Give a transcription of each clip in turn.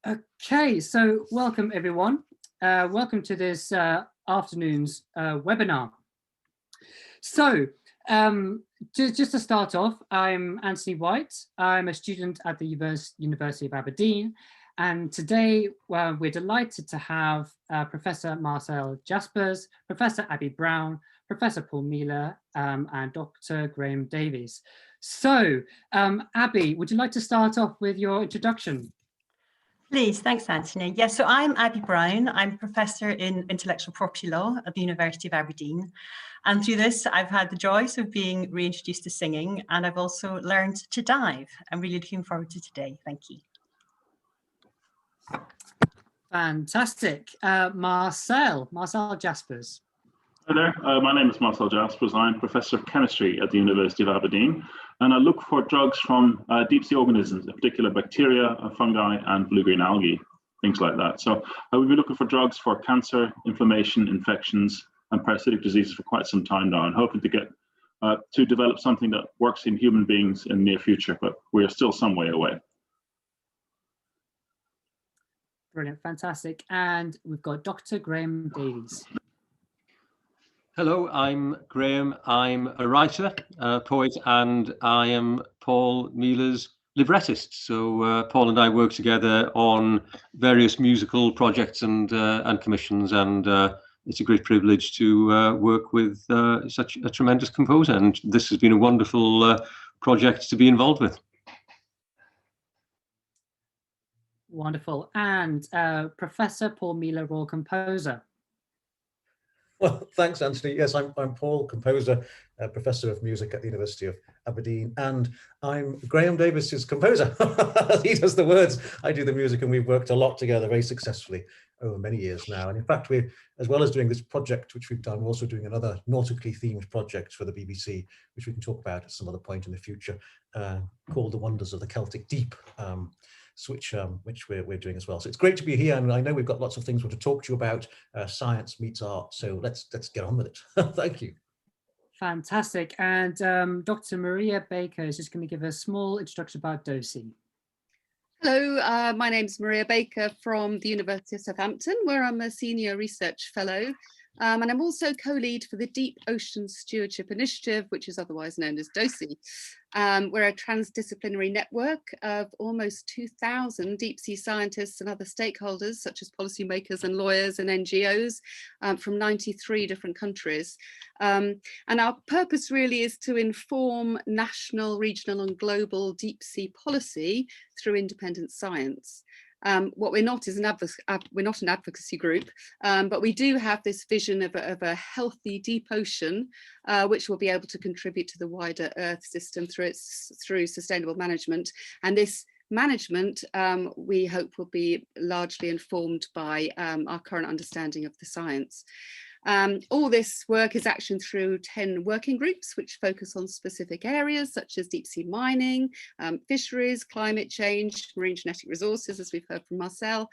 Okay, so welcome everyone. Welcome to this afternoon's webinar. So just to start off, I'm Anthony White. I'm a student at the University of Aberdeen, and today we're delighted to have Professor Marcel Jaspars, Professor Abbe Brown, Professor Paul Miller, and Dr. Grahame Davies. So Abbe, would you like to start off with your introduction? Please, thanks, Anthony. Yes, so I'm Abbe Brown. I'm a professor in intellectual property law at the University of Aberdeen. And through this, I've had the joys of being reintroduced to singing, and I've also learned to dive. I'm really looking forward to today. Thank you. Fantastic. Marcel Jaspars. Hi there, my name is Marcel Jaspars. I'm Professor of Chemistry at the University of Aberdeen, and I look for drugs from deep sea organisms, in particular bacteria, fungi, and blue-green algae, things like that. So I will be looking for drugs for cancer, inflammation, infections, and parasitic diseases for quite some time now, and hoping to get to develop something that works in human beings in the near future, but we're still some way away. Brilliant, fantastic. And we've got Dr. Grahame Davies. Hello, I'm Grahame. I'm a writer, poet, and I am Paul Miller's librettist. So Paul and I work together on various musical projects and commissions, and it's a great privilege to work with such a tremendous composer. And this has been a wonderful project to be involved with. Wonderful. And Professor Paul Miller, Royal Composer. Well, thanks, Anthony. Yes, I'm Paul, composer, professor of music at the University of Aberdeen, and I'm Grahame Davies' composer. He does the words, I do the music, and we've worked a lot together very successfully over many years now. And in fact, we, as well as doing this project, which we've done, we're also doing another nautically themed project for the BBC, which we can talk about at some other point in the future, called The Wonders of the Celtic Deep. Which we're doing as well. So it's great to be here, and I know we've got lots of things we want to talk to you about. Science meets art, so let's get on with it. Thank you. Fantastic. And Dr. Maria Baker is just going to give a small introduction about DOSI. Hello, my name's Maria Baker from the University of Southampton, where I'm a senior research fellow. And I'm also co-lead for the Deep Ocean Stewardship Initiative, which is otherwise known as DOSI. We're a transdisciplinary network of almost 2,000 deep sea scientists and other stakeholders, such as policymakers and lawyers and NGOs from 93 different countries. And our purpose really is to inform national, regional and global deep sea policy through independent science. What we're not is we're not an advocacy group, but we do have this vision of a healthy deep ocean, which will be able to contribute to the wider Earth system through sustainable management. And this management, we hope, will be largely informed by our current understanding of the science. All this work is actioned through 10 working groups, which focus on specific areas such as deep sea mining, fisheries, climate change, marine genetic resources, as we've heard from Marcel,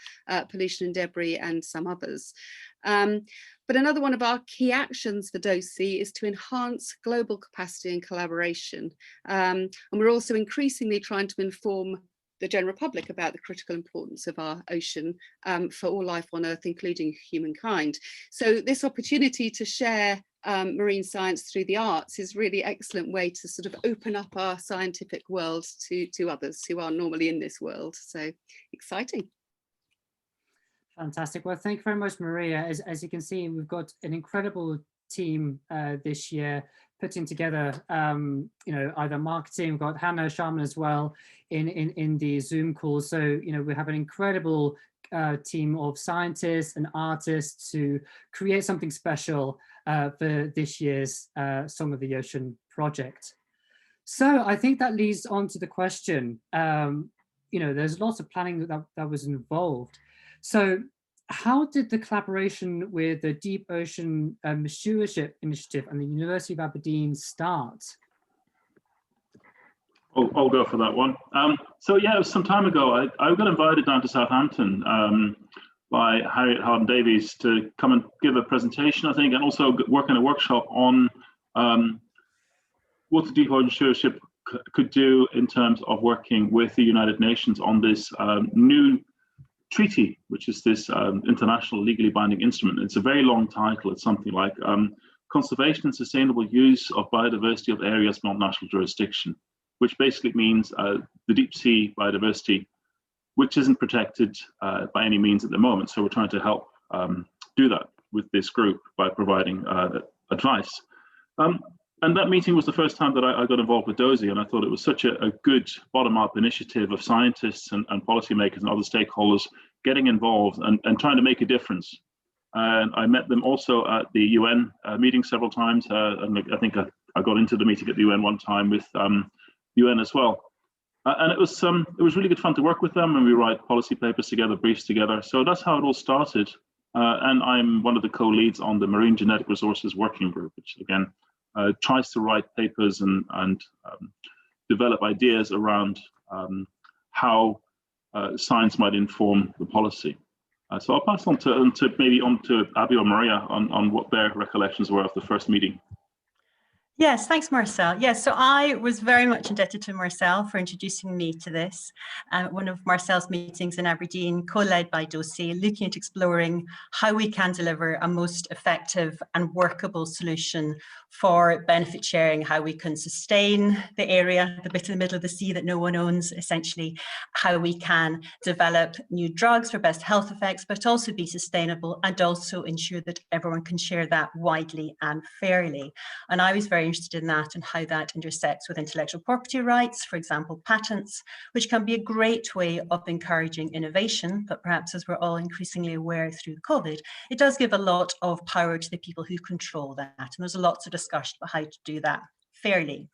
pollution and debris, and some others. But another one of our key actions for DOSI is to enhance global capacity and collaboration. And we're also increasingly trying to inform the general public about the critical importance of our ocean for all life on Earth, including humankind. So this opportunity to share marine science through the arts is really an excellent way to sort of open up our scientific world to others who are normally in this world. So exciting. Fantastic. Well, thank you very much, Maria. As you can see, we've got an incredible team this year putting together, either marketing. We've got Hannah Sharman as well in the Zoom call. So, we have an incredible team of scientists and artists to create something special for this year's Song of the Ocean project. So I think that leads on to the question, there's lots of planning that was involved. So how did the collaboration with the Deep Ocean Stewardship Initiative and the University of Aberdeen start? I'll go for that one. So yeah, it was some time ago. I got invited down to Southampton by Harriet Harden Davies to come and give a presentation, I think, and also work in a workshop on what the Deep Ocean Stewardship could do in terms of working with the United Nations on this new treaty, which is this international legally binding instrument. It's a very long title. It's something like Conservation and Sustainable Use of Biodiversity of Areas Beyond National Jurisdiction, which basically means the deep sea biodiversity, which isn't protected by any means at the moment. So we're trying to help do that with this group by providing advice. And that meeting was the first time that I got involved with DOSI, and I thought it was such a good bottom-up initiative of scientists and policymakers and other stakeholders getting involved and trying to make a difference. And I met them also at the UN meeting several times, and I think I got into the meeting at the UN one time with UN as well. And it was really good fun to work with them, and we write policy papers together, briefs together. So that's how it all started. And I'm one of the co-leads on the Marine Genetic Resources Working Group, which again tries to write papers and develop ideas around how science might inform the policy. So I'll pass on to Abbe or Maria on what their recollections were of the first meeting. Yes, thanks, Marcel. Yes, so I was very much indebted to Marcel for introducing me to this. One of Marcel's meetings in Aberdeen, co-led by DOSI, looking at exploring how we can deliver a most effective and workable solution for benefit sharing, how we can sustain the area, the bit in the middle of the sea that no one owns, essentially, how we can develop new drugs for best health effects, but also be sustainable and also ensure that everyone can share that widely and fairly. And I was very interested in that and how that intersects with intellectual property rights, for example, patents, which can be a great way of encouraging innovation. But perhaps as we're all increasingly aware through COVID, it does give a lot of power to the people who control that. And there's lots of discussion about how to do that fairly.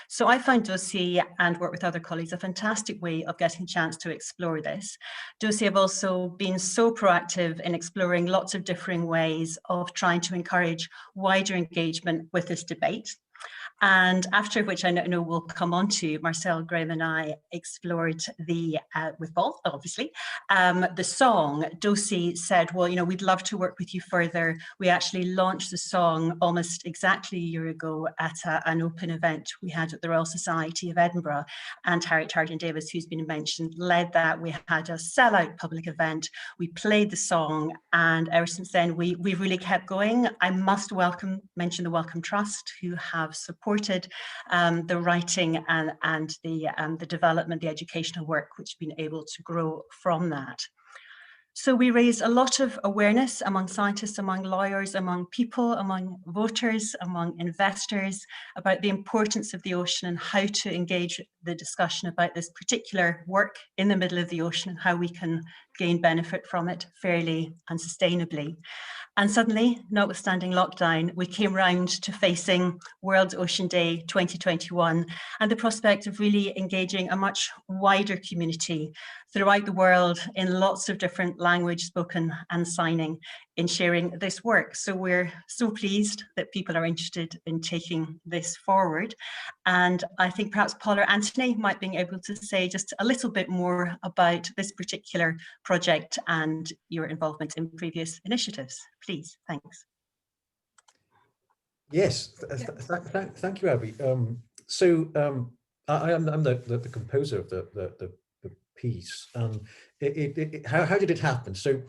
So I found DOSI and work with other colleagues a fantastic way of getting a chance to explore this. DOSI have also been so proactive in exploring lots of differing ways of trying to encourage wider engagement with this debate. And after which I know we'll come on to, Marcel, Grahame and I explored with Paul, obviously, the song. DOSI said, well, we'd love to work with you further. We actually launched the song almost exactly a year ago at an open event we had at the Royal Society of Edinburgh. And Harriet Harden-Davis, who's been mentioned, led that. We had a sellout public event. We played the song, and ever since then, we've really kept going. I must mention the Wellcome Trust, who have supported the writing and the development, the educational work, which has been able to grow from that. So we raised a lot of awareness among scientists, among lawyers, among people, among voters, among investors about the importance of the ocean and how to engage the discussion about this particular work in the middle of the ocean and how we can gain benefit from it fairly and sustainably. And suddenly, notwithstanding lockdown, we came round to facing World Ocean Day 2021 and the prospect of really engaging a much wider community throughout the world in lots of different language spoken and signing in sharing this work. So we're so pleased that people are interested in taking this forward. And I think perhaps Paul or Anthony might be able to say just a little bit more about this particular project and your involvement in previous initiatives. Please, thanks. Yes, thank you, Abbe. I am the composer of the piece. How did it happen? So,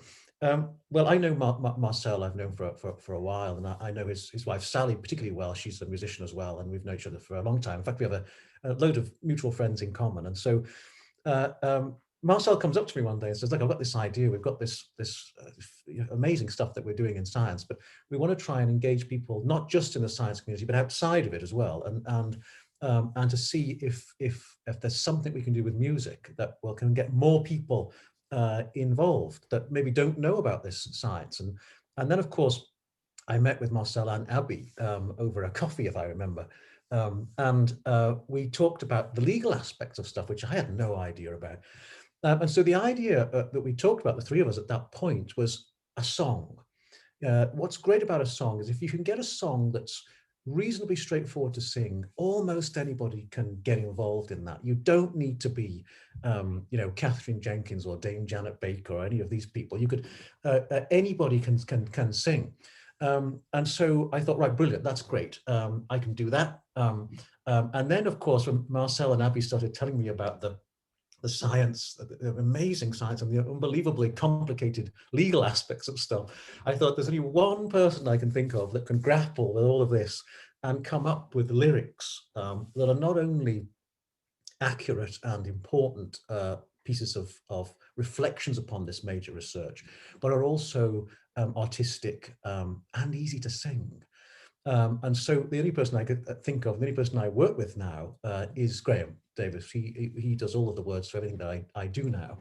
well, I know Marcel. I've known for a while, and I know his wife Sally particularly well. She's a musician as well, and we've known each other for a long time. In fact, we have a load of mutual friends in common. And so Marcel comes up to me one day and says, "Look, I've got this idea. We've got this amazing stuff that we're doing in science, but we want to try and engage people not just in the science community, but outside of it as well, and to see if there's something we can do with music that can get more people involved that maybe don't know about this science." And then, of course, I met with Marcel and Abbe over a coffee, if I remember, and we talked about the legal aspects of stuff, which I had no idea about. And so the idea that we talked about, the three of us at that point, was a song. What's great about a song is if you can get a song that's reasonably straightforward to sing, almost anybody can get involved in that. You don't need to be, Catherine Jenkins or Dame Janet Baker or any of these people. You could, anybody can sing. And so I thought, right, brilliant, that's great. I can do that. And then, of course, when Marcel and Abbe started telling me about the the science, the amazing science, and the unbelievably complicated legal aspects of stuff. I thought there's only one person I can think of that can grapple with all of this and come up with lyrics that are not only accurate and important pieces of reflections upon this major research, but are also artistic and easy to sing. And so the only person I could think of, the only person I work with now is Grahame Davies. He does all of the words for everything that I do now.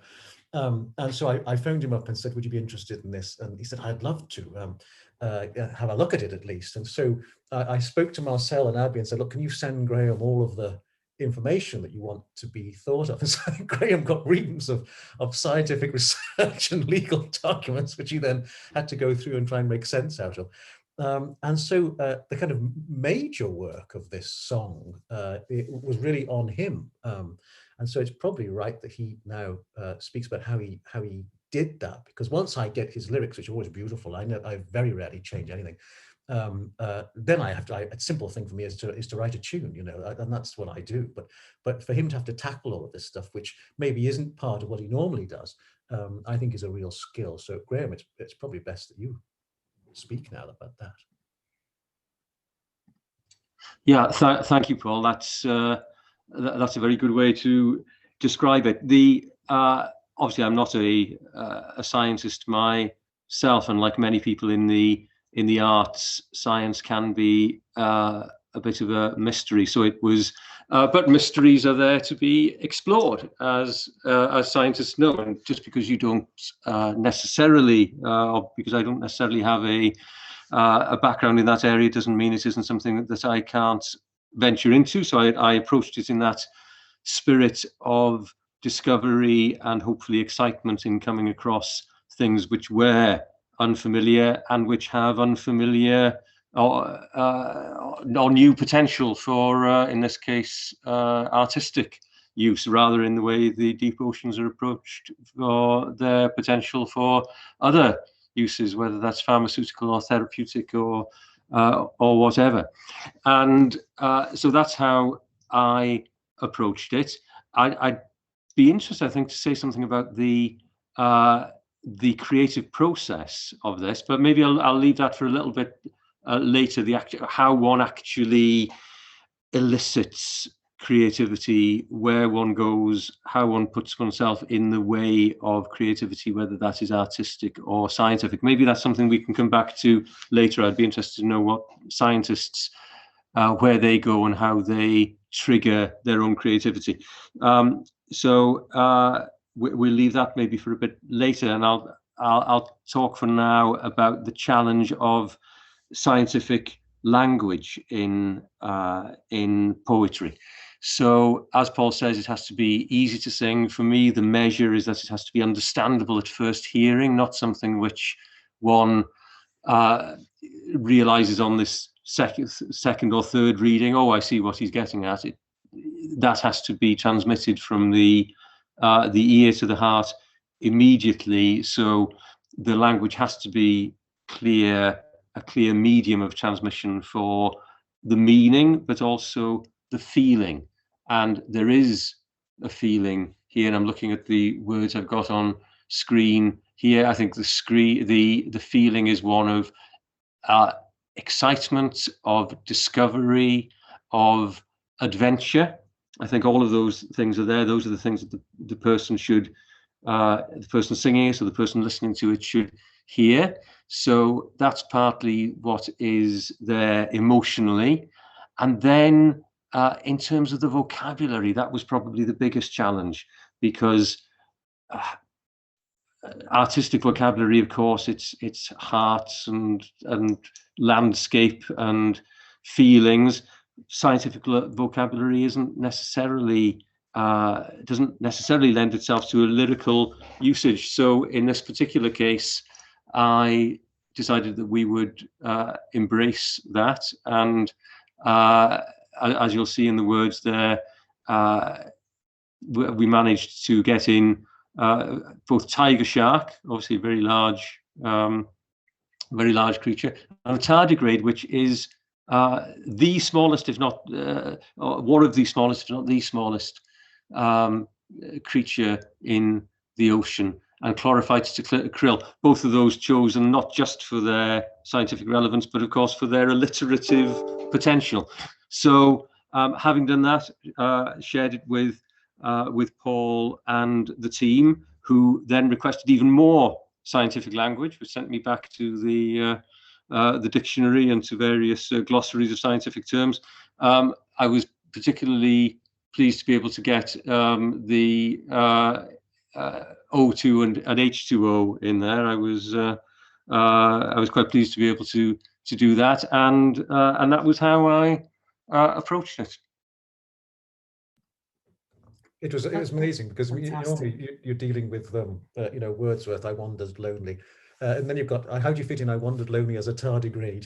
And so I phoned him up and said, would you be interested in this? And he said, I'd love to have a look at it at least. And so I spoke to Marcel and Abbe and said, look, can you send Grahame all of the information that you want to be thought of? And so Grahame got reams of scientific research and legal documents, which he then had to go through and try and make sense out of. And so the kind of major work of this song, it was really on him. And so it's probably right that he now speaks about how he did that, because once I get his lyrics, which are always beautiful, I very rarely change anything. Then I have to. A simple thing for me is to write a tune, you know, and that's what I do. But for him to have to tackle all of this stuff, which maybe isn't part of what he normally does, I think is a real skill. So Grahame, it's probably best that you speak now about that. Yeah, thank you, Paul. That's a very good way to describe it. Obviously, I'm not a scientist myself, and like many people in the arts, science can be a bit of a mystery. So it was, but mysteries are there to be explored, as scientists know. And just because you don't necessarily, or because I don't necessarily have a background in that area, doesn't mean it isn't something that I can't venture into. So I approached it in that spirit of discovery and hopefully excitement in coming across things which were unfamiliar and which have unfamiliar or new potential for, in this case, artistic use, rather in the way the deep oceans are approached for their potential for other uses, whether that's pharmaceutical or therapeutic or whatever. And so that's how I approached it. I'd be interested, I think, to say something about the creative process of this, but maybe I'll leave that for a little bit later. How one actually elicits creativity, where one goes, how one puts oneself in the way of creativity, whether that is artistic or scientific. Maybe that's something we can come back to later. I'd be interested to know what scientists, where they go and how they trigger their own creativity. So we'll leave that maybe for a bit later, and I'll talk for now about the challenge of scientific language in poetry. So, as Paul says, it has to be easy to sing. For me, the measure is that it has to be understandable at first hearing, not something which one realizes on this second or third reading. Oh, I see what he's getting at. That has to be transmitted from the ear to the heart immediately. So the language has to be clear, a clear medium of transmission for the meaning, but also the feeling. And there is a feeling here, and I'm looking at the words I've got on screen here. I think the feeling is one of excitement, of discovery, of adventure. I think all of those things are there. Those are the things that the person should, the person singing it, so the person listening to it should hear. So that's partly what is there emotionally. And then in terms of the vocabulary, that was probably the biggest challenge, because artistic vocabulary, of course, it's hearts and landscape and feelings. Scientific vocabulary doesn't necessarily lend itself to a lyrical usage. So in this particular case, I decided that we would embrace that, and as you'll see in the words there, we managed to get in both tiger shark, obviously a very large creature, and a tardigrade, which is the smallest, if not one of the smallest, if not the smallest creature in the ocean, and chlorophytes to krill, both of those chosen not just for their scientific relevance, but of course for their alliterative potential. So having done that, shared it with Paul and the team, who then requested even more scientific language, which sent me back to the dictionary and to various glossaries of scientific terms. I was particularly pleased to be able to get the O2 and H2O in there. I was quite pleased to be able to do that, and that was how I approached it. It was amazing, because normally you're dealing with Wordsworth, I wandered lonely, and then you've got how do you fit in I wandered lonely as a tardigrade,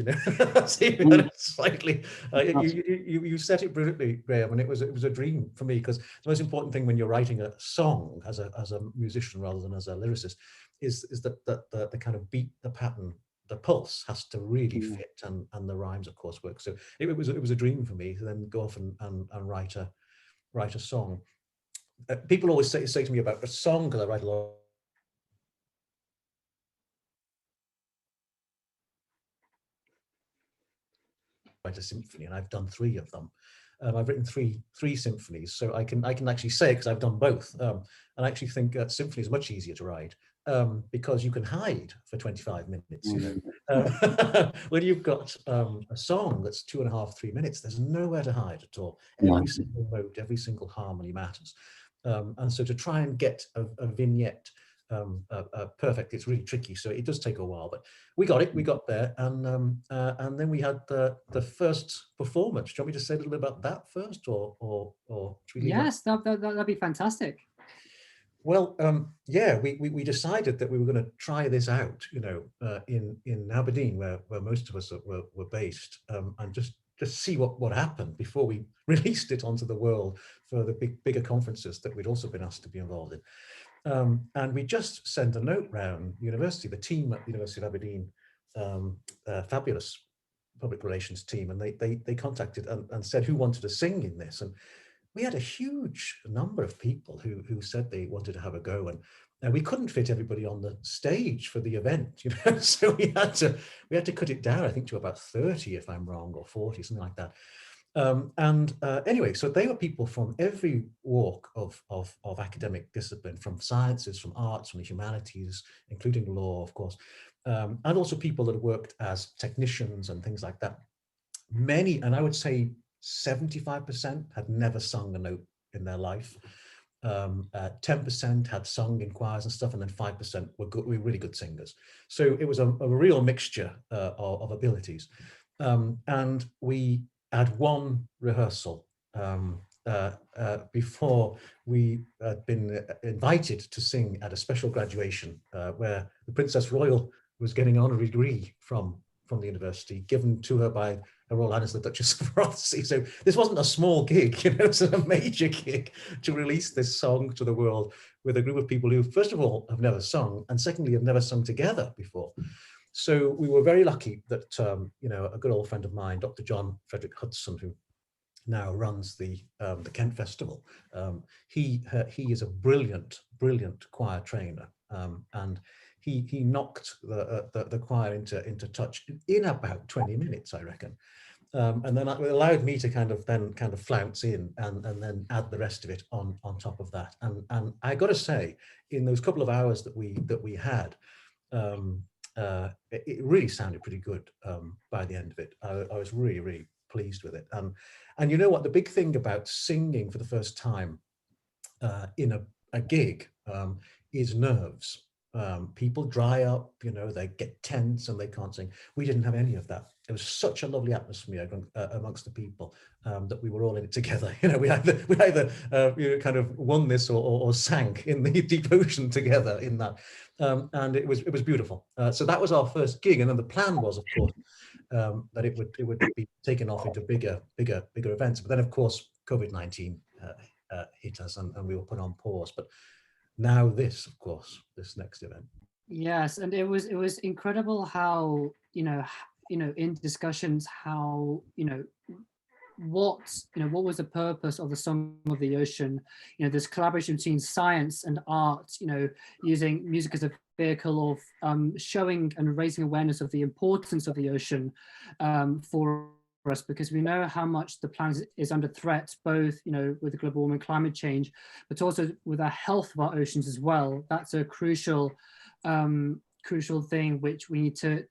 so slightly you set it brilliantly, Graham, and it was a dream for me, because the most important thing when you're writing a song as a musician rather than as a lyricist is that the kind of beat, the pattern, the pulse has to really fit, and the rhymes of course work. So it was a dream for me to then go off and write a song. People always say to me about a song, because I write a lot. Write a symphony, and I've done 3 of them. I've written three symphonies, so I can actually say, because I've done both, and I actually think symphony is much easier to write, because you can hide for 25 minutes. When you've got a song that's 2.5, 3 minutes, there's nowhere to hide at all. Every single note, every single harmony matters. And so to try and get a vignette perfect, it's really tricky. So it does take a while, but we got there, and then we had the first performance. Do you want me to say a little bit about that first, or should we leave yes, that'd be fantastic. Well, yeah, we decided that we were going to try this out, in Aberdeen, where most of us were based, and just see what happened before we released it onto the world for the bigger conferences that we'd also been asked to be involved in. And we just sent a note round university, the team at the University of Aberdeen, fabulous public relations team, and they contacted and said who wanted to sing in this, and we had a huge number of people who said they wanted to have a go, and we couldn't fit everybody on the stage for the event, so we had to cut it down, I think, to about 30, if I'm wrong, or 40, something like that. Anyway, so they were people from every walk of academic discipline, from sciences, from arts, from the humanities, including law, of course, and also people that worked as technicians and things like that. Many, and I would say 75% had never sung a note in their life. 10% had sung in choirs and stuff, and then 5% were really good singers. So it was a real mixture of abilities. And we had one rehearsal before we had been invited to sing at a special graduation where the Princess Royal was getting an honorary degree from the university, given to her by Her Royal Highness the Duchess of Rothesay. So this wasn't a small gig, it's a major gig to release this song to the world with a group of people who, first of all, have never sung, and secondly, have never sung together before. So we were very lucky that a good old friend of mine, Dr. John Frederick Hudson, who now runs the Kent Festival, he is a brilliant choir trainer, and he knocked the choir into touch in about 20 minutes, I reckon. And then it allowed me to kind of flounce in and then add the rest of it on top of that. And I got to say, in those couple of hours that we had, it really sounded pretty good by the end of it. I was really pleased with it. And you know what? The big thing about singing for the first time in a gig is nerves. People dry up, they get tense and they can't sing. We didn't have any of that. It was such a lovely atmosphere amongst the people that we were all in it together. We either kind of won this or sank in the deep ocean together in that, and it was beautiful. So that was our first gig, and then the plan was, of course, that it would be taken off into bigger events. But then, of course, COVID-19 hit us, and we were put on pause. But now this, of course, this next event. Yes, and it was incredible how in discussions how what was the purpose of the Song of the Ocean? This collaboration between science and art, using music as a vehicle of showing and raising awareness of the importance of the ocean for us, because we know how much the planet is under threat, both with the global warming, climate change, but also with the health of our oceans as well. That's a crucial thing which we need to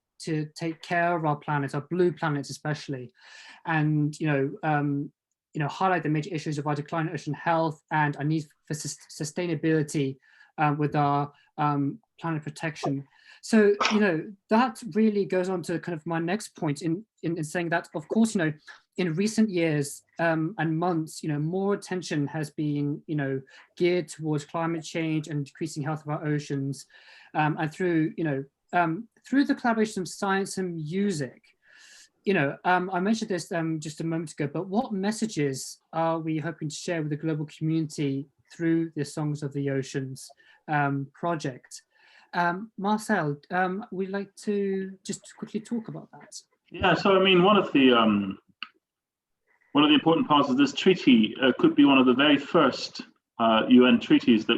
take care of our planet, our blue planet especially, and highlight the major issues of our declining ocean health and our need for sustainability with our planet protection. So that really goes on to kind of my next point in saying that, of course, in recent years and months, more attention has been geared towards climate change and decreasing health of our oceans, and through the collaboration of science and music. I mentioned this just a moment ago, but what messages are we hoping to share with the global community through the Songs of the Oceans project? Marcel, we'd like to just quickly talk about that. Yeah, so I mean, one of the important parts of this treaty could be one of the very first UN treaties that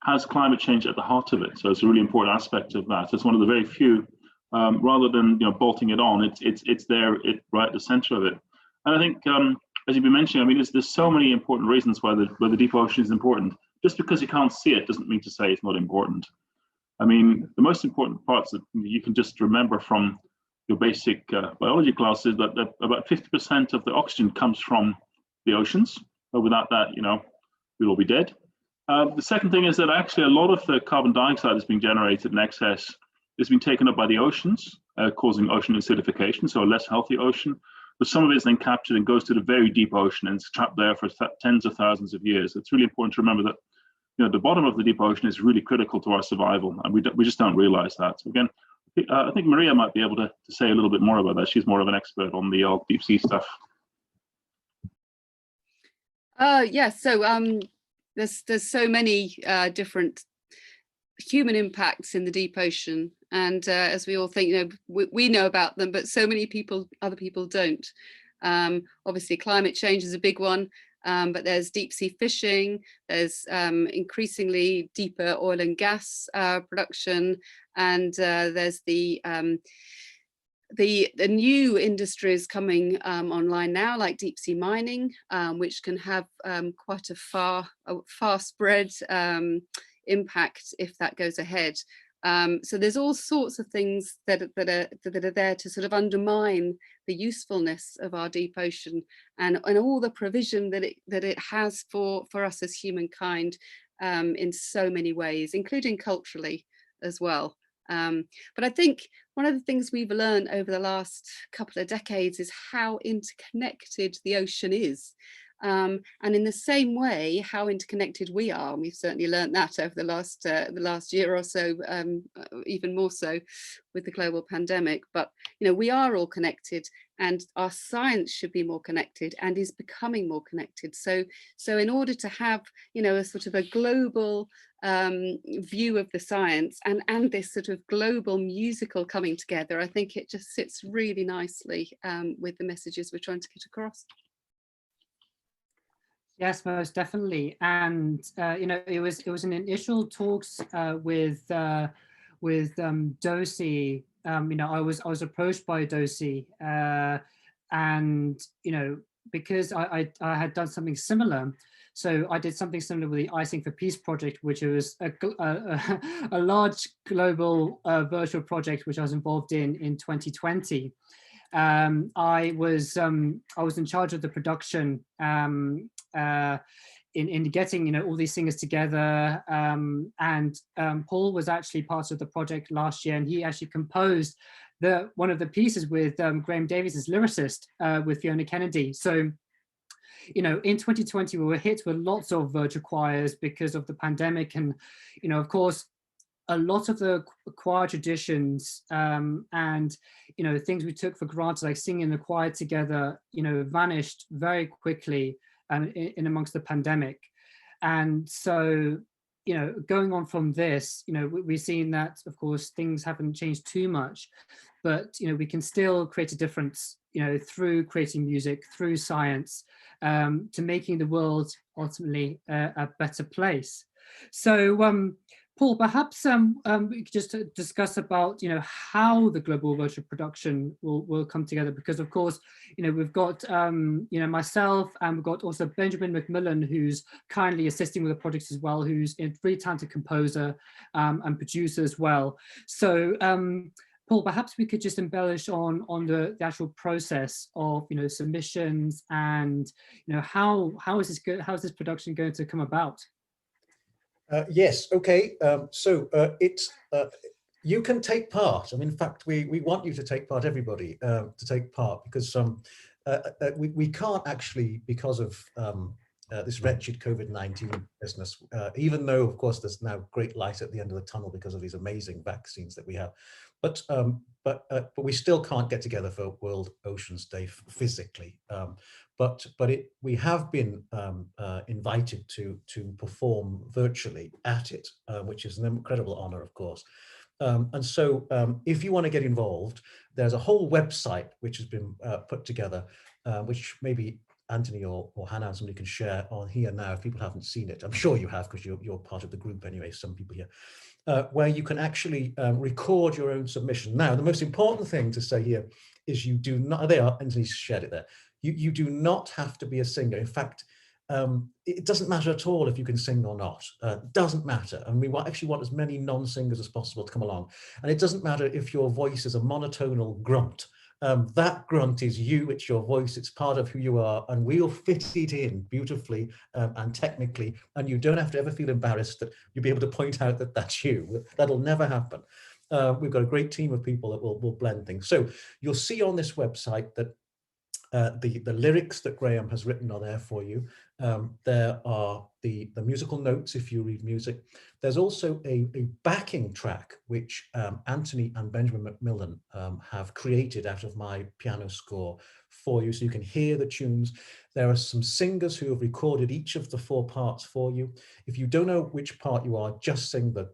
has climate change at the heart of it. So it's a really important aspect of that. It's one of the very few, rather than bolting it on, it's there, right at the center of it. And I think, as you've been mentioning, I mean, there's so many important reasons why the deep ocean is important. Just because you can't see it doesn't mean to say it's not important. I mean, the most important parts that you can just remember from your basic biology class is that about 50% of the oxygen comes from the oceans. But without that, we'll all be dead. The second thing is that actually a lot of the carbon dioxide that's being generated in excess is being taken up by the oceans, causing ocean acidification, so a less healthy ocean. But some of it is then captured and goes to the very deep ocean and it's trapped there for tens of thousands of years. It's really important to remember that the bottom of the deep ocean is really critical to our survival, and we just don't realize that. So again, I think Maria might be able to say a little bit more about that. She's more of an expert on the deep sea stuff. Yeah, so there's so many different human impacts in the deep ocean, and as we all think, we know about them, but so many other people don't. Obviously, climate change is a big one. But there's deep sea fishing, there's increasingly deeper oil and gas production, and there's the new industries coming online now, like deep sea mining, which can have quite a far spread impact if that goes ahead. So there's all sorts of things that are there to sort of undermine the usefulness of our deep ocean and all the provision that it has for us as humankind in so many ways, including culturally as well. But I think one of the things we've learned over the last couple of decades is how interconnected the ocean is. And in the same way, how interconnected we are. And we've certainly learned that over the last year or so, even more so with the global pandemic. But we are all connected, and our science should be more connected and is becoming more connected. So in order to have a sort of a global view of the science and this sort of global musical coming together, I think it just sits really nicely with the messages we're trying to get across. Yes, most definitely. And it was an initial talks with Dosi. I was approached by Dosi, and because I had done something similar. So I did something similar with the Icing for Peace project, which was a large global virtual project which I was involved in 2020. I was in charge of the production in getting all these singers together, and Paul was actually part of the project last year, and he actually composed one of the pieces with Grahame Davies as lyricist with Fiona Kennedy. So in 2020 we were hit with lots of virtual choirs because of the pandemic, and of course a lot of the choir traditions and things we took for granted, like singing in the choir together, vanished very quickly in amongst the pandemic. And so going on from this, we've seen that of course things haven't changed too much, but we can still create a difference through creating music, through science, to making the world ultimately a better place. So Paul, perhaps we could just discuss about how the global virtual production will come together, because of course we've got myself, and we've got also Benjamin McMillan, who's kindly assisting with the projects as well, who's a really talented composer and producer as well. So Paul, perhaps we could just embellish on the actual process of submissions, and how is this production going to come about? Yes, okay. You can take part. I mean, in fact, we want you to take part, everybody, to take part, because we can't actually, because of this wretched COVID-19 business, even though, of course, there's now great light at the end of the tunnel because of these amazing vaccines that we have. But we still can't get together for World Oceans Day physically. We have been invited to perform virtually at it, which is an incredible honor, of course. If you want to get involved, there's a whole website which has been put together, which maybe Anthony or Hannah, somebody can share on here now if people haven't seen it. I'm sure you have, because you're part of the group anyway, some people here, where you can actually record your own submission. Now, the most important thing to say here is you do not, Anthony shared it there, you do not have to be a singer. In fact, it doesn't matter at all if you can sing or not. It doesn't matter. And we actually want as many non-singers as possible to come along. And it doesn't matter if your voice is a monotonal grunt. That grunt is you, it's your voice, it's part of who you are, and we'll fit it in beautifully and technically, and you don't have to ever feel embarrassed that you'll be able to point out that that's you. That'll never happen. We've got a great team of people that will blend things. So you'll see on this website that the lyrics that Grahame has written are there for you. There are the musical notes if you read music. There's also a backing track which Anthony and Benjamin McMillan have created out of my piano score for you, so you can hear the tunes. There are some singers who have recorded each of the 4 parts for you. If you don't know which part you are, just sing the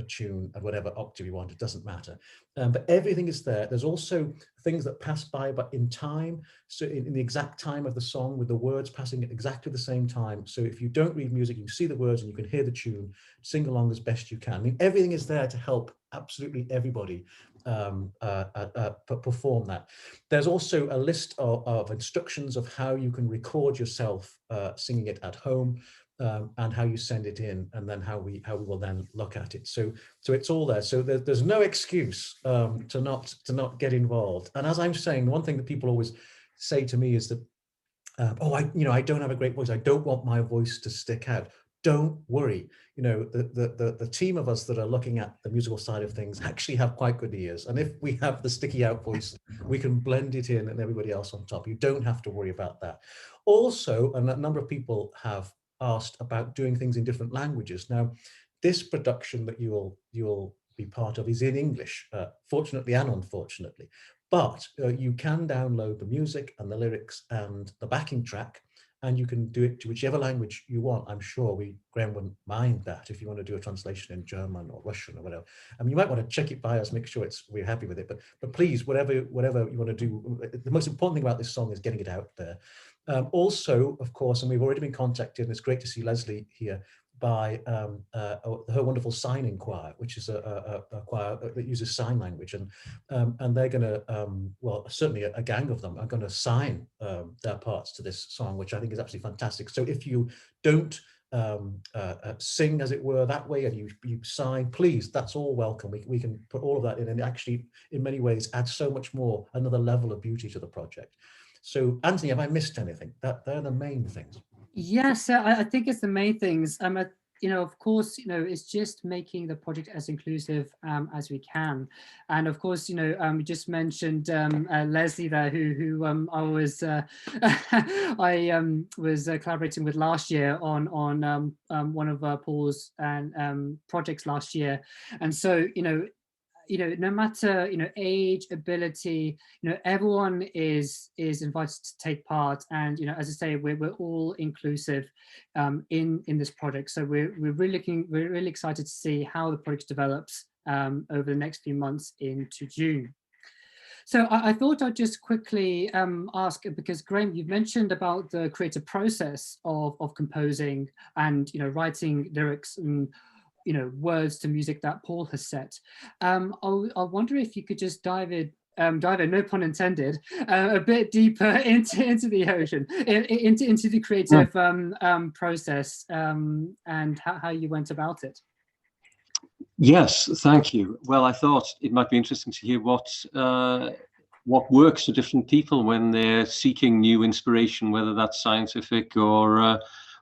tune at whatever octave you want, it doesn't matter. But everything is there. There's also things that pass by, but in time, so in the exact time of the song, with the words passing at exactly the same time. So if you don't read music, you can see the words and you can hear the tune, sing along as best you can. I mean, everything is there to help absolutely everybody perform that. There's also a list of instructions of how you can record yourself singing it at home, and how you send it in, and then how we will then look at it. So it's all there. So there's no excuse to not get involved. And as I'm saying, one thing that people always say to me is that, I don't have a great voice. I don't want my voice to stick out. Don't worry. The team of us that are looking at the musical side of things actually have quite good ears. And if we have the sticky out voice, we can blend it in and everybody else on top. You don't have to worry about that. Also, a number of people have asked about doing things in different languages. Now, this production that you'll be part of is in English, fortunately and unfortunately. But you can download the music and the lyrics and the backing track, and you can do it to whichever language you want. I'm sure Grahame wouldn't mind that if you want to do a translation in German or Russian or whatever. I mean, you might want to check it by us, make sure we're happy with it. But please, whatever you want to do, the most important thing about this song is getting it out there. Also, of course, and we've already been contacted, and it's great to see Leslie here, by her wonderful signing choir, which is a choir that uses sign language, and they're going to, certainly a gang of them are going to sign their parts to this song, which I think is absolutely fantastic. So if you don't sing, as it were, that way, and you sign, please, that's all welcome. We can put all of that in, and actually, in many ways, add so much more, another level of beauty to the project. So, Anthony, have I missed anything? They're the main things. Yes, I think it's the main things. Of course, it's just making the project as inclusive as we can. And of course, you just mentioned Leslie there, who I was was collaborating with last year on one of Paul's projects last year. And so, no matter age, ability, everyone is invited to take part. And as I say, we're all inclusive in this project. So we're really excited to see how the project develops over the next few months into June. So I thought I'd just quickly ask, because Grahame, you've mentioned about the creative process of composing and, you know, writing lyrics and, you know, words to music that Paul has set. I wonder if you could just dive in, no pun intended, a bit deeper into the ocean, into the creative process, and how you went about it. Yes, thank you. Well, I thought it might be interesting to hear what works for different people when they're seeking new inspiration, whether that's scientific or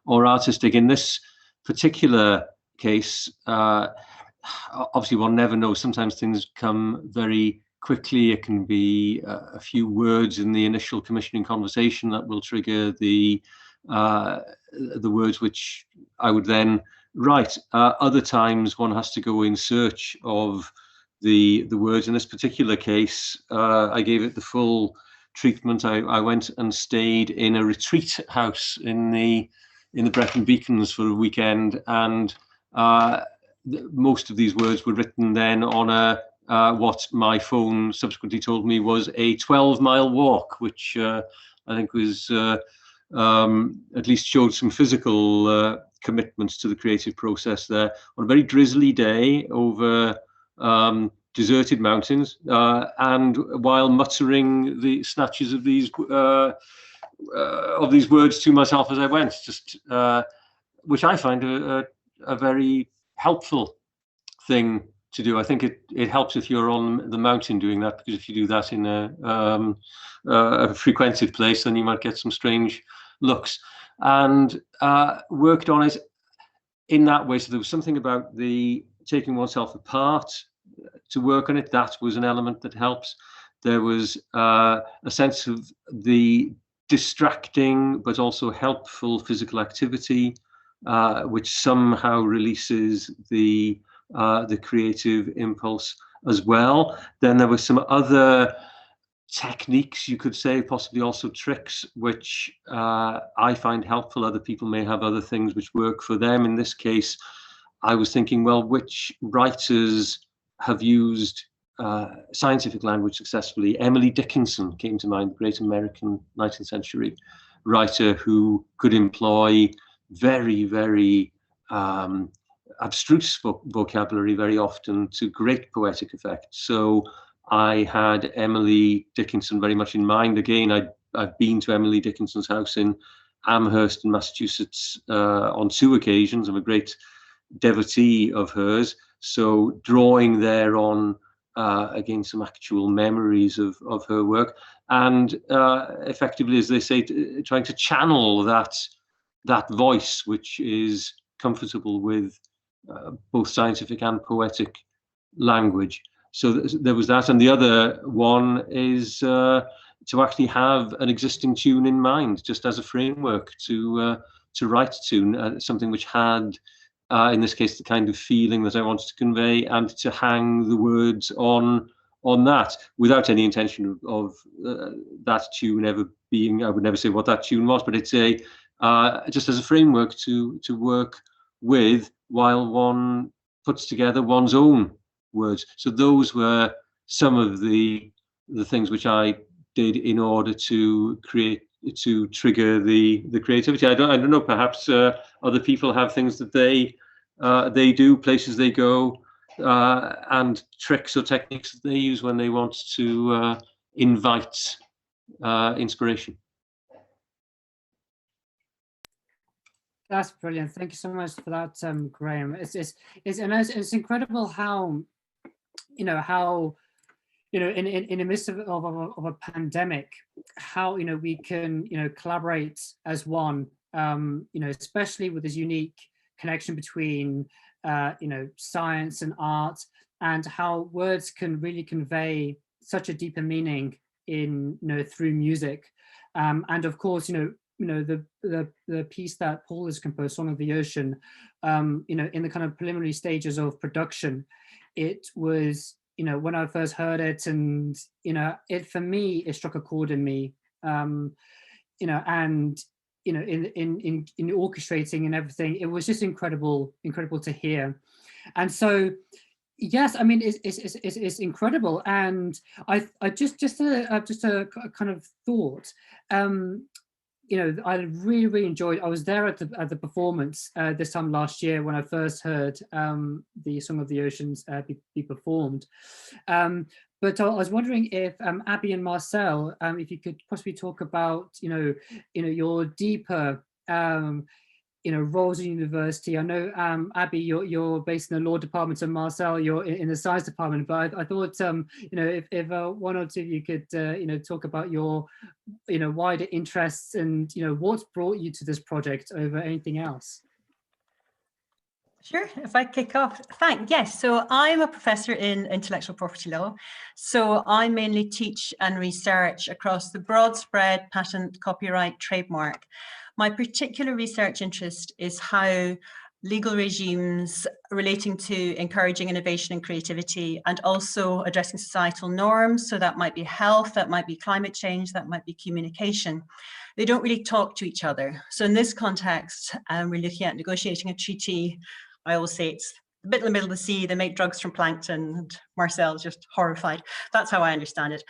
artistic. In this particular case, obviously one never knows. Sometimes things come very quickly. It can be a few words in the initial commissioning conversation that will trigger the words which I would then write. Other times one has to go in search of the words. In this particular case, I gave it the full treatment. I went and stayed in a retreat house in the Brecon Beacons for a weekend, and most of these words were written then on a what my phone subsequently told me was a 12-mile walk, which I think was at least showed some physical commitments to the creative process there, on a very drizzly day over deserted mountains, and while muttering the snatches of these words to myself as I went, just which I find a very helpful thing to do. I think it helps if you're on the mountain doing that, because if you do that in a frequented place, then you might get some strange looks. And worked on it in that way. So there was something about the taking oneself apart to work on it. That was an element that helps. There was a sense of the distracting but also helpful physical activity, which somehow releases the creative impulse as well. Then there were some other techniques, you could say, possibly also tricks, which I find helpful. Other people may have other things which work for them. In this case, I was thinking, well, which writers have used scientific language successfully? Emily Dickinson came to mind, great American 19th century writer who could employ very, very abstruse vocabulary very often to great poetic effect. So I had Emily Dickinson very much in mind. Again, I've been to Emily Dickinson's house in Amherst in Massachusetts on 2 occasions. I'm a great devotee of hers. So drawing there on, again, some actual memories of her work, and effectively, as they say, trying to channel that voice, which is comfortable with both scientific and poetic language. So there was that, and the other one is to actually have an existing tune in mind, just as a framework to write to, something which had, in this case, the kind of feeling that I wanted to convey, and to hang the words on that, without any intention of that tune ever being. I would never say what that tune was, but it's just as a framework to work with while one puts together one's own words. So those were some of the things which I did in order to trigger the creativity. I don't know, perhaps other people have things that they do, places they go, and tricks or techniques that they use when they want to invite inspiration. That's brilliant. Thank you so much for that, Grahame. It's incredible how in the midst of a pandemic, how we can collaborate as one, especially with this unique connection between science and art, and how words can really convey such a deeper meaning in through music, and of course the piece that Paul has composed, Song of the Ocean, in the kind of preliminary stages of production, it was when I first heard it, and it, for me, it struck a chord in me, and in orchestrating and everything, it was just incredible to hear. And so Yes, I mean it's incredible, and I just a kind of thought. You know, I really enjoyed. I was there at the performance this time last year when I first heard the Song of the Oceans be performed. But I was wondering if Abbe and Marcel, if you could possibly talk about your deeper roles in university. I know Abbe, you're based in the law department, and Marcel, you're in the science department. But I thought if one or two of you could talk about your wider interests and what's brought you to this project over anything else. Sure, if I kick off. Yes, so I'm a professor in intellectual property law. So I mainly teach and research across the broad spread patent, copyright, trademark. My particular research interest is how legal regimes relating to encouraging innovation and creativity, and also addressing societal norms. So that might be health, that might be climate change, that might be communication. They don't really talk to each other. So in this context, we're looking at negotiating a treaty. I always say it's a bit in the middle of the sea, they make drugs from plankton, and Marcel's just horrified. That's how I understand it.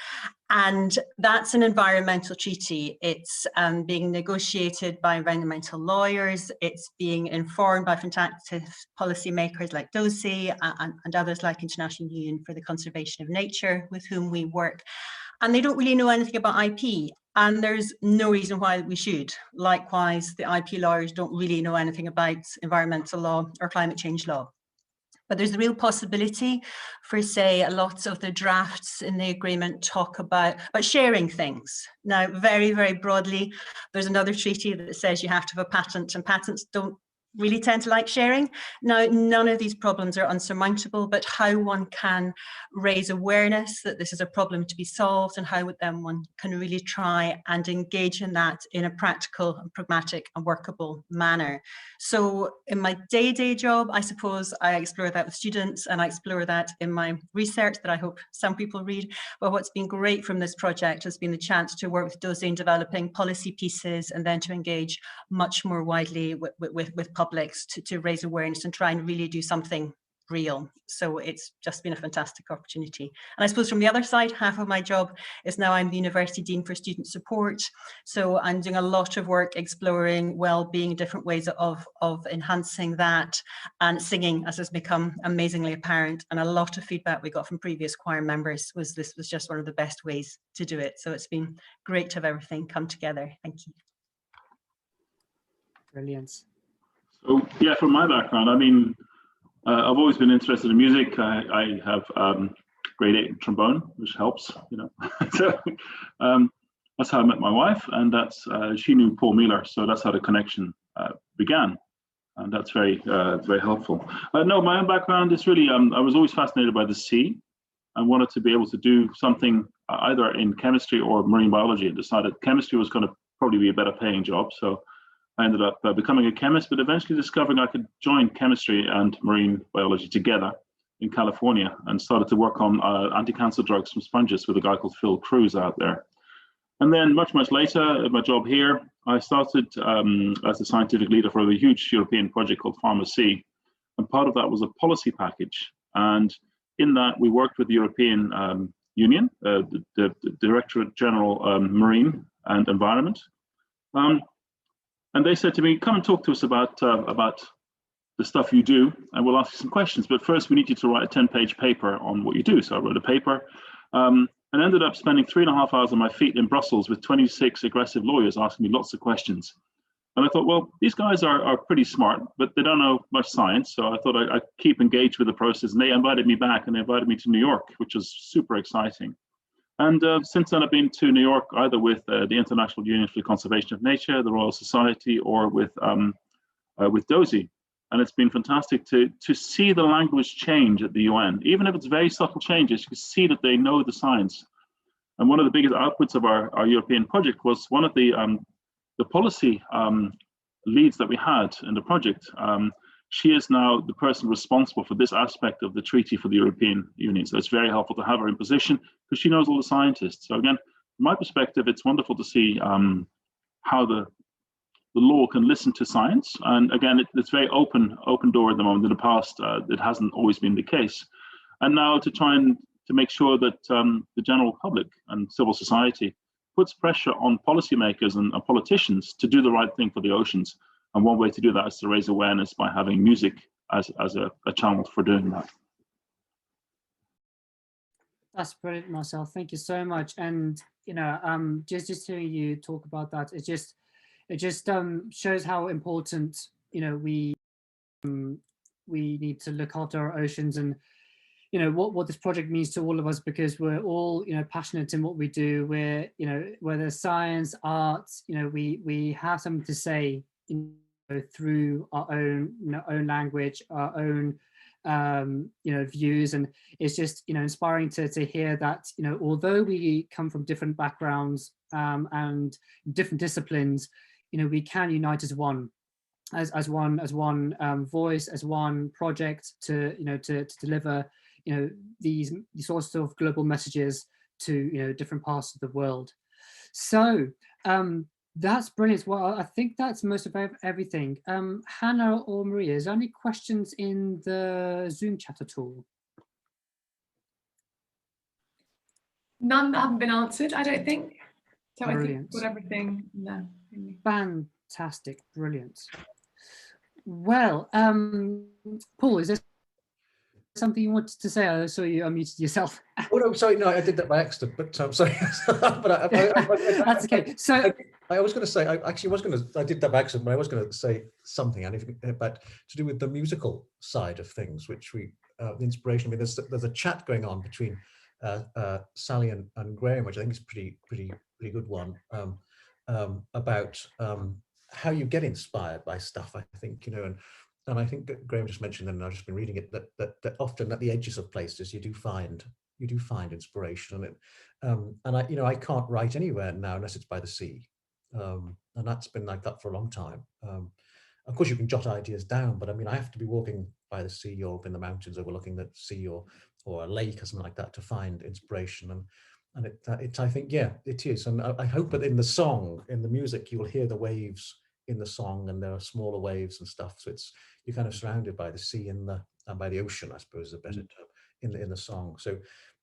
And that's an environmental treaty. It's being negotiated by environmental lawyers. It's being informed by fantastic policymakers like Davies and others like International Union for the Conservation of Nature, with whom we work. And they don't really know anything about IP. And there's no reason why we should. Likewise, the IP lawyers don't really know anything about environmental law or climate change law. But there's a real possibility for, say, lots of the drafts in the agreement talk about sharing things. Now, very, very broadly, there's another treaty that says you have to have a patent, and patents don't really tend to like sharing. Now, none of these problems are unsurmountable, but how one can raise awareness that this is a problem to be solved, and how then one can really try and engage in that in a practical and pragmatic and workable manner. So in my day-to-day job, I suppose I explore that with students, and I explore that in my research that I hope some people read. But what's been great from this project has been the chance to work with Davies in developing policy pieces, and then to engage much more widely with publics to raise awareness and try and really do something real. So it's just been a fantastic opportunity. And I suppose from the other side, half of my job is now I'm the University Dean for Student Support. So I'm doing a lot of work exploring well-being, different ways of enhancing that, and singing, as has become amazingly apparent. And a lot of feedback we got from previous choir members was this was just one of the best ways to do it. So it's been great to have everything come together. Thank you. Brilliant. So yeah, from my background, I mean, I've always been interested in music. I have grade 8 in trombone, which helps, So that's how I met my wife, and that's she knew Paul Mueller, so that's how the connection began, and that's very very helpful. No, my own background is really I was always fascinated by the sea, and wanted to be able to do something either in chemistry or marine biology, and decided chemistry was going to probably be a better paying job. So I ended up becoming a chemist, but eventually discovering I could join chemistry and marine biology together in California, and started to work on anti-cancer drugs from sponges with a guy called Phil Cruz out there. And then much later, at my job here, I started as a scientific leader for a huge European project called Pharmacy. And part of that was a policy package. And in that, we worked with the European Union, the Directorate General Marine and Environment. And they said to me, come and talk to us about the stuff you do, and we'll ask you some questions. But first, we need you to write a 10-page paper on what you do. So I wrote a paper and ended up spending 3.5 hours on my feet in Brussels with 26 aggressive lawyers asking me lots of questions. And I thought, well, these guys are pretty smart, but they don't know much science. So I thought I'd keep engaged with the process. And they invited me back, and they invited me to New York, which was super exciting. And since then, I've been to New York either with the International Union for the Conservation of Nature, the Royal Society, or with Davies. And it's been fantastic to see the language change at the UN. Even if it's very subtle changes, you can see that they know the science. And one of the biggest outputs of our European project was one of the policy leads that we had in the project. She is now the person responsible for this aspect of the treaty for the European Union. So it's very helpful to have her in position because she knows all the scientists. So again, from my perspective, it's wonderful to see how the law can listen to science. And again, it's very open door at the moment. In the past, it hasn't always been the case. and now to try and to make sure that the general public and civil society puts pressure on policymakers and politicians to do the right thing for the oceans. And one way to do that is to raise awareness by having music as a channel for doing that. That's brilliant, Marcel. Thank you so much. And just hearing you talk about that, it just shows how important we need to look after our oceans, and what this project means to all of us, because we're all passionate in what we do. We're whether science, arts, we have something to say through our own own language, our own views, and it's just inspiring to hear that although we come from different backgrounds and different disciplines, we can unite as one, as one voice, as one project to to deliver these sorts of global messages to different parts of the world. So that's brilliant. Well, I think that's most of everything. Hannah or Maria, is there any questions in the Zoom chat at all? None that haven't been answered, I don't think. So Brilliant. I think got everything. No. Fantastic, brilliant. Well, Paul, is there something you wanted to say? I saw you unmuted yourself. Oh no, sorry, no, I did that by accident. But sorry, but that's okay. So I was going to say, I did that by accident, but I was going to say something, but to do with the musical side of things, which the inspiration. I mean, there's a chat going on between Sally and Graham, which I think is pretty good one, about how you get inspired by stuff. I think and I think Graham just mentioned, and I've just been reading it, that often at the edges of places you do find inspiration, and I can't write anywhere now unless it's by the sea, and that's been like that for a long time. Of course, you can jot ideas down, but I mean, I have to be walking by the sea or in the mountains overlooking the sea or a lake or something like that to find inspiration, and I think, yeah, it is, and I hope that in the song, in the music, you will hear the waves in the song, and there are smaller waves and stuff, so you're kind of surrounded by the sea and by the ocean, I suppose is a better term, in the song. So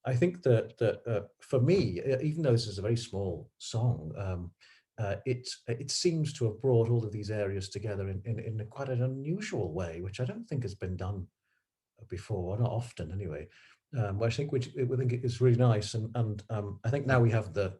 I think that for me, even though this is a very small song, it seems to have brought all of these areas together in quite an unusual way, which I don't think has been done before, or not often anyway. Which I think is really nice, and I think now we have the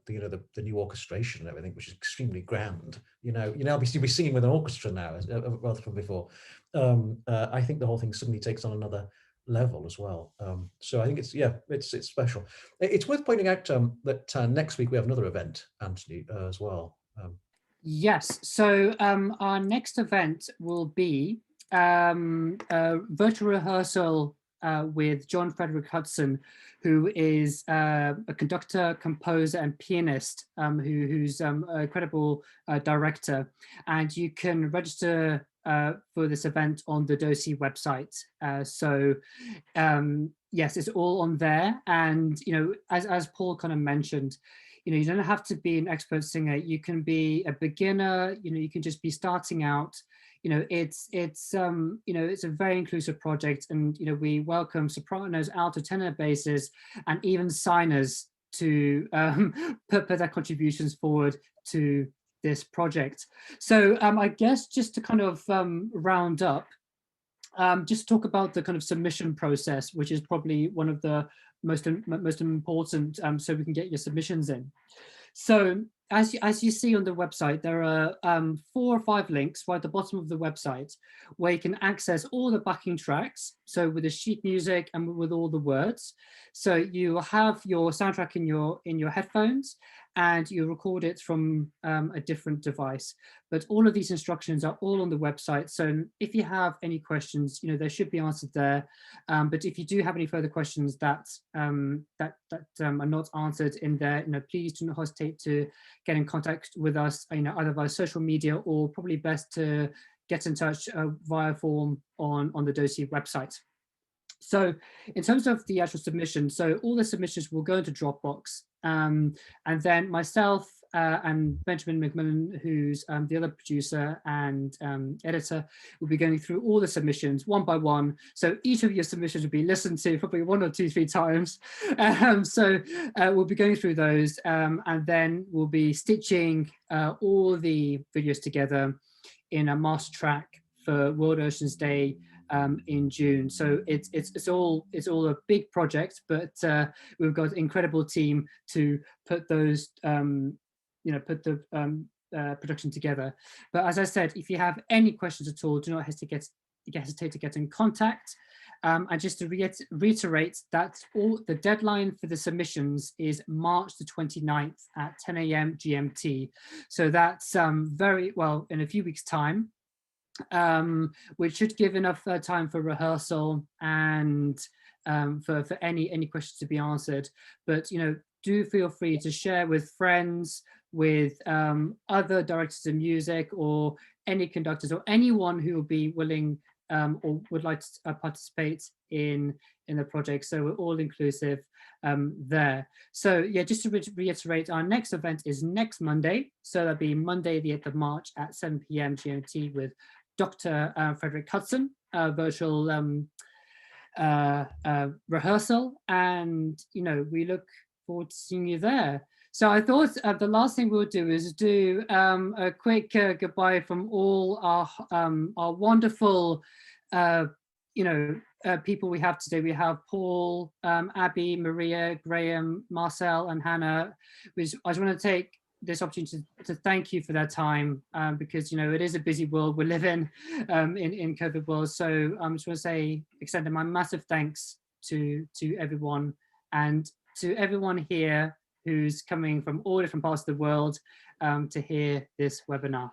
new orchestration and everything, which is extremely grand. We're singing with an orchestra now rather from before. I think the whole thing suddenly takes on another level as well. So I think it's special. It's worth pointing out that next week we have another event, Anthony, as well. Yes. So our next event will be a virtual rehearsal with John Frederick Hudson, who is a conductor, composer, and pianist, who's an incredible director. And you can register for this event on the DOSI website. Yes, it's all on there. And as Paul kind of mentioned, you don't have to be an expert singer. You can be a beginner. You can just be starting out. It's a very inclusive project, and we welcome sopranos, alto, tenor, basses, and even signers to put their contributions forward to this project. So I guess just to kind of round up, just talk about the kind of submission process, which is probably one of the most important, so we can get your submissions in. So as you see on the website, there are 4 or 5 links right at the bottom of the website where you can access all the backing tracks. So with the sheet music and with all the words. So you have your soundtrack in your headphones, and you record it from a different device. But all of these instructions are all on the website. So if you have any questions, they should be answered there. But if you do have any further questions that are not answered in there, please do not hesitate to get in contact with us, either via social media, or probably best to get in touch via form on the DOSI website. So in terms of the actual submission, so all the submissions will go into Dropbox, and then myself and Benjamin McMillan, who's the other producer and editor, will be going through all the submissions one by one. So each of your submissions will be listened to probably 1 or 2, 3 times. So we'll be going through those, and then we'll be stitching all the videos together in a master track for World Oceans Day in June. So it's all a big project, but we've got an incredible team to put those put the production together. But as I said, if you have any questions at all, do not hesitate to get in contact. And just to reiterate that the deadline for the submissions is March the 29th at 10 a.m. GMT. So that's very well in a few weeks' time, which should give enough time for rehearsal and for any questions to be answered. But do feel free to share with friends, with other directors of music, or any conductors, or anyone who will be willing or would like to participate in the project. So we're all inclusive there. So yeah, just to reiterate, our next event is next Monday. So that'll be Monday the 8th of March at 7 p.m. GMT with Dr. Frederick Hudson, virtual rehearsal, and we look forward to seeing you there. So I thought the last thing we'll do is do a quick goodbye from all our wonderful people we have today. We have Paul, Abby, Maria, Grahame, Marcel, and Hannah. I just want to take this opportunity to thank you for their time, because it is a busy world we live in COVID world. So I just want to extend my massive thanks to everyone, and to everyone here who's coming from all different parts of the world to hear this webinar.